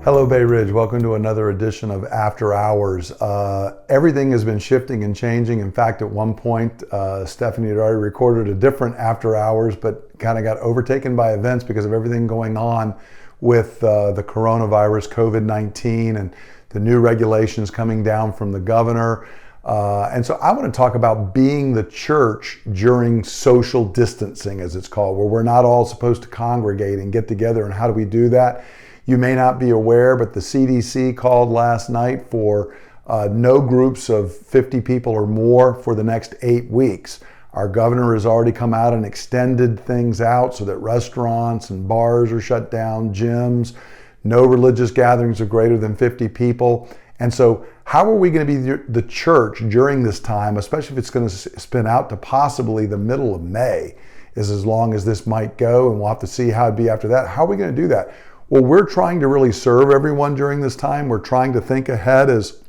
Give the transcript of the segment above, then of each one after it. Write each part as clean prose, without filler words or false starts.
Hello, Bay Ridge. Welcome to another edition of After Hours. Everything has been shifting and changing. In fact, at one point, Stephanie had already recorded a different After Hours, but kind of got overtaken by events because of everything going on with the coronavirus, COVID-19, and the new regulations coming down from the governor. And so I want to talk about being the church during social distancing, as it's called, where we're not all supposed to congregate and get together. And how do we do that? You may not be aware, but the CDC called last night for no groups of 50 people or more for the next 8 weeks. Our governor has already come out and extended things out so that restaurants and bars are shut down, gyms, no religious gatherings of greater than 50 people. And so how are we going to be the church during this time, especially if it's going to spin out to possibly the middle of May, is as long as this might go, and we'll have to see how it'd be after that. How are we going to do that? Well, we're trying to really serve everyone during this time. We're trying to think ahead as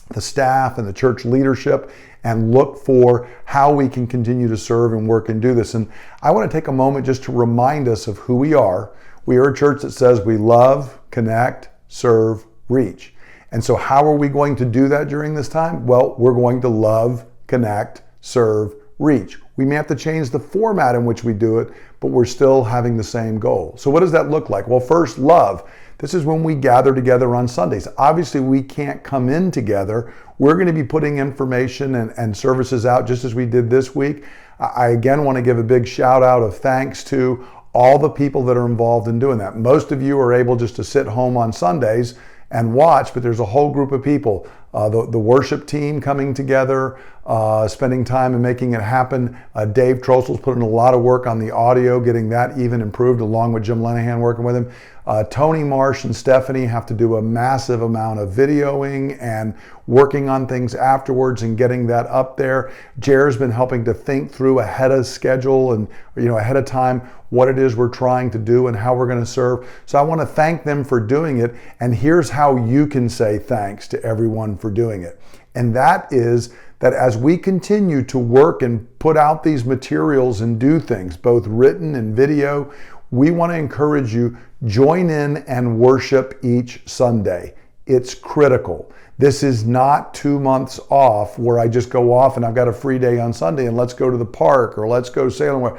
the staff and the church leadership and look for how we can continue to serve and work and do this. And I want to take a moment just to remind us of who we are. We are a church that says we love, connect, serve, reach. And so how are we going to do that during this time? Well, we're going to love, connect, serve, reach. We may have to change the format in which we do it, but we're still having the same goal. So what does that look like? Well, first, love. This is when we gather together on Sundays. Obviously, we can't come in together. We're going to be putting information and services out just as we did this week. I again want to give a big shout out of thanks to all the people that are involved in doing that. Most of you are able just to sit home on Sundays and watch, but there's a whole group of people. The worship team coming together, spending time and making it happen. Dave Trossel's putting a lot of work on the audio, getting that even improved, along with Jim Lenahan working with him. Tony Marsh and Stephanie have to do a massive amount of videoing and working on things afterwards and getting that up there. Jer's been helping to think through ahead of schedule and ahead of time what it is we're trying to do and how we're going to serve. So I want to thank them for doing it. And here's how you can say thanks to everyone for doing it. And that is that as we continue to work and put out these materials and do things, both written and video, we want to encourage you, join in and worship each Sunday. It's critical. This is not 2 months off where I just go off and I've got a free day on Sunday and let's go to the park or let's go sailing.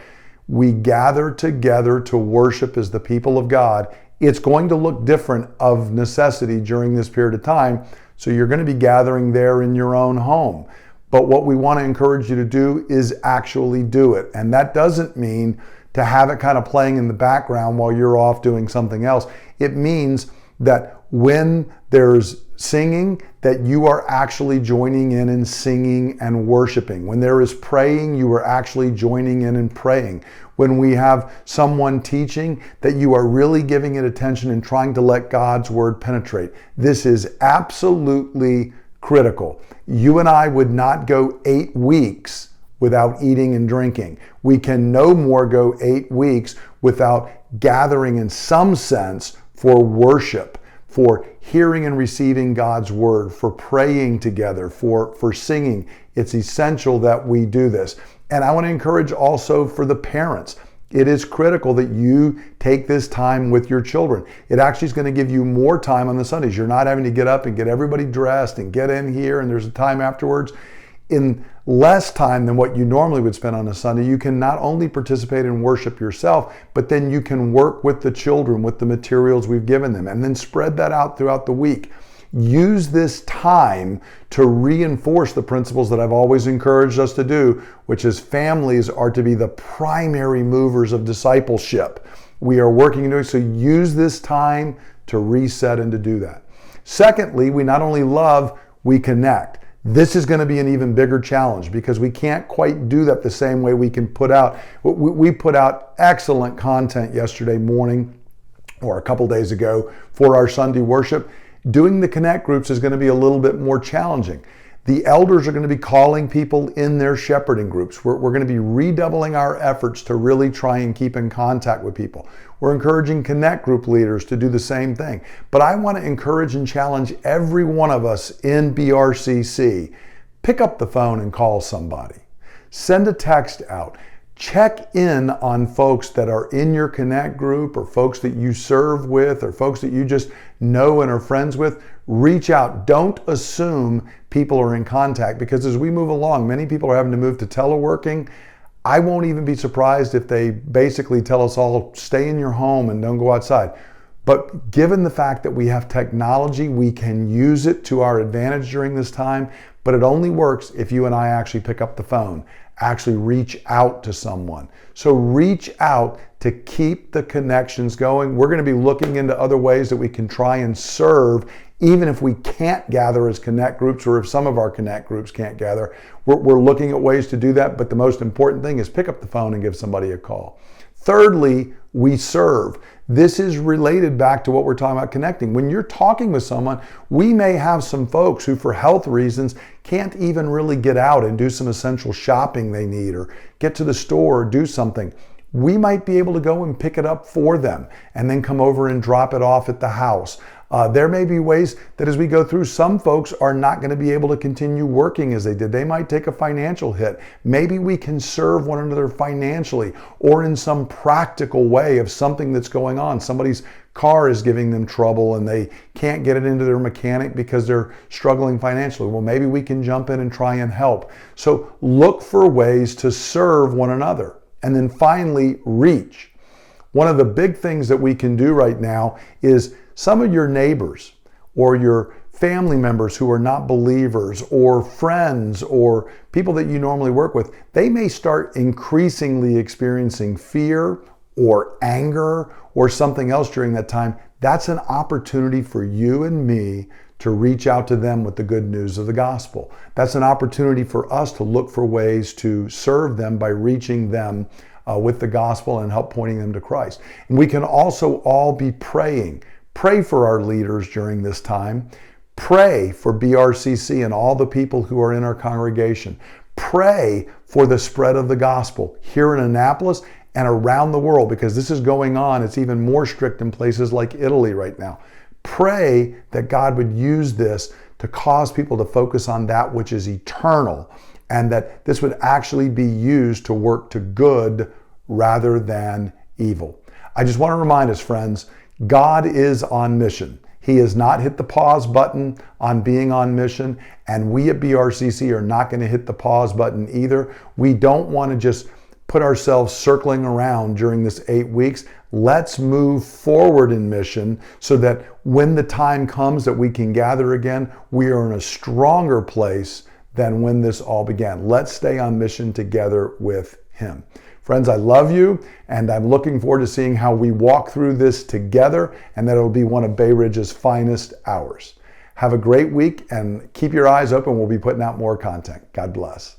We gather together to worship as the people of God. It's going to look different of necessity during this period of time. So you're going to be gathering there in your own home. But what we want to encourage you to do is actually do it. And that doesn't mean to have it kind of playing in the background while you're off doing something else. It means that when there's singing, that you are actually joining in and singing and worshiping. When there is praying, you are actually joining in and praying. When we have someone teaching, that you are really giving it attention and trying to let God's word penetrate. This is absolutely critical. You and I would not go 8 weeks without eating and drinking. We can no more go 8 weeks without gathering in some sense for worship, for hearing and receiving God's word, for praying together, for singing. It's essential that we do this. And I want to encourage also for the parents. It is critical that you take this time with your children. It actually is going to give you more time on the Sundays. You're not having to get up and get everybody dressed and get in here and there's a time afterwards. In less time than what you normally would spend on a Sunday, you can not only participate in worship yourself, but then you can work with the children with the materials we've given them and then spread that out throughout the week. Use this time to reinforce the principles that I've always encouraged us to do, which is families are to be the primary movers of discipleship. We are working and doing so. Use this time to reset and to do that. Secondly, we not only love, we connect. This is going to be an even bigger challenge because we can't quite do that the same way we can put out. We put out excellent content yesterday morning or a couple days ago for our Sunday worship. Doing the connect groups is going to be a little bit more challenging. The elders are going to be calling people in their shepherding groups. We're going to be redoubling our efforts to really try and keep in contact with people. We're encouraging connect group leaders to do the same thing. But I want to encourage and challenge every one of us in BRCC. Pick up the phone and call somebody. Send a text out. check in on folks that are in your Connect group, or folks that you serve with, or folks that you just know and are friends with. Reach out. Don't assume people are in contact, because as we move along, many people are having to move to teleworking. I won't even be surprised if they basically tell us all, stay in your home and don't go outside. But given the fact that we have technology, we can use it to our advantage during this time, but it only works if you and I actually pick up the phone, actually reach out to someone. So reach out to keep the connections going. We're going to be looking into other ways that we can try and serve, even if we can't gather as Connect groups, or if some of our Connect groups can't gather. We're looking at ways to do that, but the most important thing is pick up the phone and give somebody a call. Thirdly, we serve. This is related back to what we're talking about connecting. When you're talking with someone, we may have some folks who, for health reasons, can't even really get out and do some essential shopping they need, or get to the store or do something. We might be able to go and pick it up for them and then come over and drop it off at the house. There may be ways that as we go through, some folks are not going to be able to continue working as they did. They might take a financial hit. Maybe we can serve one another financially, or in some practical way of something that's going on. Somebody's car is giving them trouble and they can't get it into their mechanic because they're struggling financially. Well, maybe we can jump in and try and help. So look for ways to serve one another. And then finally, reach. One of the big things that we can do right now is some of your neighbors or your family members who are not believers, or friends or people that you normally work with, they may start increasingly experiencing fear or anger or something else during that time. That's an opportunity for you and me to reach out to them with the good news of the gospel. That's an opportunity for us to look for ways to serve them by reaching them with the gospel and help pointing them to Christ. And we can also all be praying. Pray for our leaders during this time. Pray for BRCC and all the people who are in our congregation. Pray for the spread of the gospel here in Annapolis and around the world, because this is going on. It's even more strict in places like Italy right now. Pray that God would use this to cause people to focus on that which is eternal, and that this would actually be used to work to good rather than evil. I just want to remind us, friends, God is on mission. He has not hit the pause button on being on mission, and we at BRCC are not going to hit the pause button either. We don't want to just put ourselves circling around during this 8 weeks. Let's move forward in mission so that when the time comes that we can gather again, we are in a stronger place than when this all began. Let's stay on mission together with Him. Friends, I love you, and I'm looking forward to seeing how we walk through this together, and that it will be one of Bay Ridge's finest hours. Have a great week, and keep your eyes open. We'll be putting out more content. God bless.